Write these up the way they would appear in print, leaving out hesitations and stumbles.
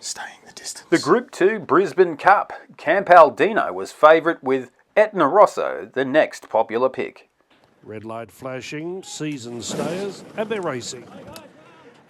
staying the distance. The Group 2 Brisbane Cup. Campaldino was favourite with Etna Rosso, the next popular pick. Red light flashing, season stayers, and they're racing.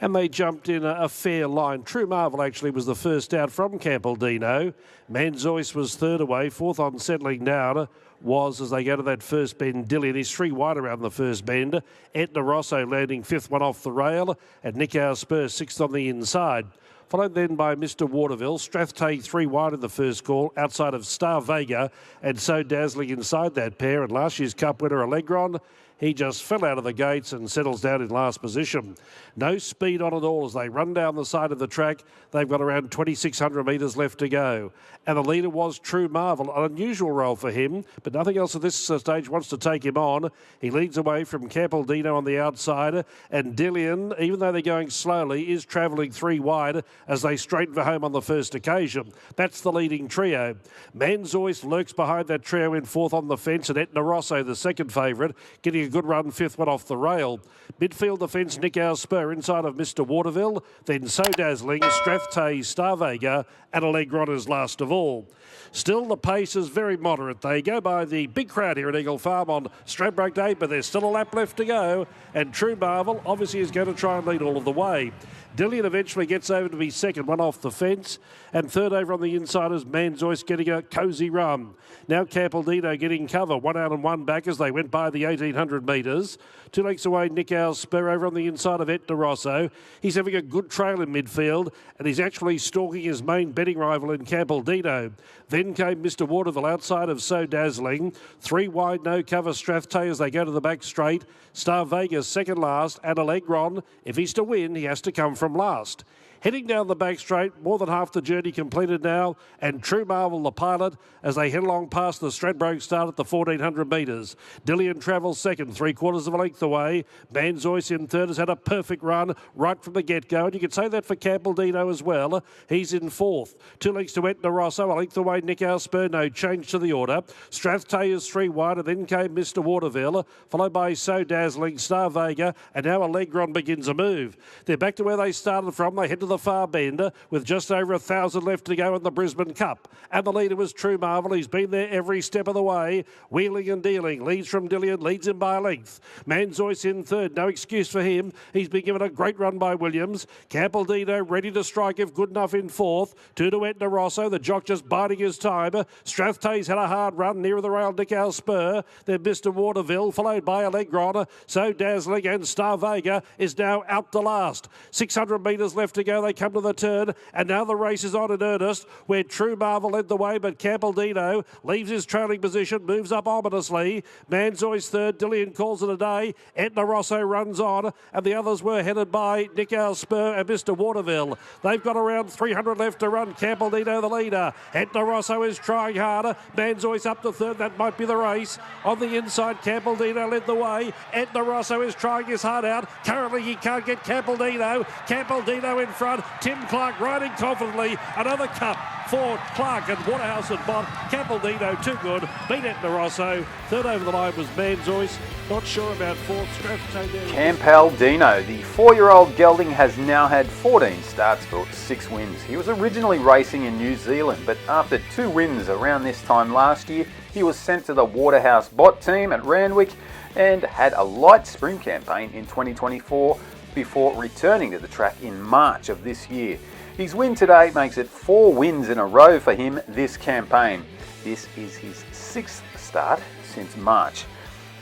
And they jumped in a fair line. True Marvel actually was the first out from Campaldino. Manzoice was third away. Fourth on settling down was, as they go to that first bend, Dillian. He's 3 wide around the first bend. Etna Rosso landing 5th one off the rail. And Nikau Spur 6th on the inside. Followed then by Mr. Waterville. Strathtay 3 wide in the first call, outside of Star Vega, and so Dazzling inside that pair. And last year's Cup winner Alegron, he just fell out of the gates and settles down in last position. No speed on at all as they run down the side of the track. They've got around 2,600 metres left to go. And the leader was True Marvel, an unusual role for him, but nothing else at this stage wants to take him on. He leads away from Campaldino on the outside, and Dillian, even though they're going slowly, is travelling 3 wide as they straighten for home on the first occasion. That's the leading trio. Manzoice lurks behind that trio in 4th on the fence, and Etna Rosso, the second favourite, getting a good run, 5th one off the rail. Midfield defence, Nikau Spur inside of Mr. Waterville, then So Dazzling, Strathtay, Star Vega, and Alegron is last of all. Still, the pace is very moderate. They go by the big crowd here at Eagle Farm on Stradbroke Day, but there's still a lap left to go, and True Marvel obviously is going to try and lead all of the way. Dillian eventually gets over to be second, one off the fence, and third over on the inside is Manzoice getting a cosy run. Now Campaldino getting cover, 1 out and 1 back as they went by the 1,800 metres. 2 lengths away, Nikau Spur over on the inside of Etna Rosso. He's having a good trail in midfield, and he's actually stalking his main betting rival in Campaldino. Then came Mr. Waterville outside of So Dazzling. 3 wide, no cover, Strathtay as they go to the back straight. Star Vega second last, and Alegron, if he's to win, he has to come from last. Heading down the back straight, more than half the journey completed now, and True Marvel the pilot as they head along past the Stradbroke start at the 1,400 metres. Dillian travels second, 3/4 of a length away. Manzoice in third has had a perfect run right from the get-go, and you could say that for Campaldino as well. He's in 4th. 2 lengths to Etna Rosso, a length away Nikau Spur, no change to the order. Strathtay is 3 wide, and then came Mr. Waterville, followed by So Dazzling, Star Vega, and now Alegron begins a move. They're back to where they started from. They head to the far bend with just over 1,000 left to go in the Brisbane Cup. And the leader was True Marvel. He's been there every step of the way. Wheeling and dealing. Leads from Dillian. Leads him by a length. Manzoice in third. No excuse for him. He's been given a great run by Williams. Campaldino ready to strike if good enough in 4th. 2 to Etna Rosso. The jock just biding his time. Strathtay's had a hard run nearer the rail. Nikau Spur. Then Mr. Waterville followed by Alegron. So Dazzling and Star Vega is now out to last. 600 metres left to go. They come to the turn, and now the race is on in earnest, where True Marvel led the way, but Campaldino leaves his trailing position, moves up ominously. Manzoice third, Dillian calls it a day. Etna Rosso runs on, and the others were headed by Nikau Spur and Mr. Waterville. They've got around 300 left to run. Campaldino the leader. Etna Rosso is trying harder. Manzoice up to third. That might be the race. On the inside, Campaldino led the way. Etna Rosso is trying his heart out. Currently, he can't get Campaldino. Campaldino in front. Tim Clark riding confidently. Another cup for Clark and Waterhouse and Bott. Campaldino too good. Beat Etna Rosso. Third over the line was Manzoice. Not sure about 4th. Strathtay there. Campaldino, the 4-year-old gelding, has now had 14 starts for 6 wins. He was originally racing in New Zealand, but after 2 wins around this time last year, he was sent to the Waterhouse Bott team at Randwick and had a light spring campaign in 2024 before returning to the track in March of this year. His win today makes it 4 wins in a row for him this campaign. This is his 6th start since March.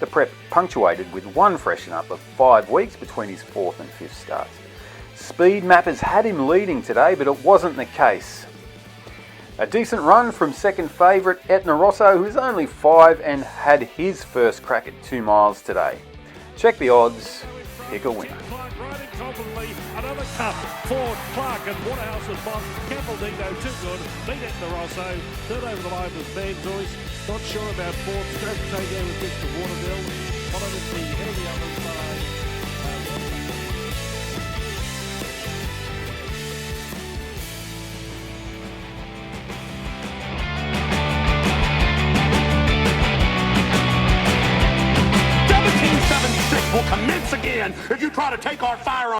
The prep punctuated with 1 freshen up of 5 weeks between his 4th and 5th starts. Speed mappers had him leading today, but it wasn't the case. A decent run from second favourite Etna Rosso, who's only 5 and had his first crack at 2 miles today. Check the odds, pick a winner. Another cup for Clark and Waterhouse and Bott. Campaldino too good. Beat Etna Rosso. Third over the line was Manzoice. Not sure about 4th. Strathtay there with Mr. Waterville. Followed at the head of the other side.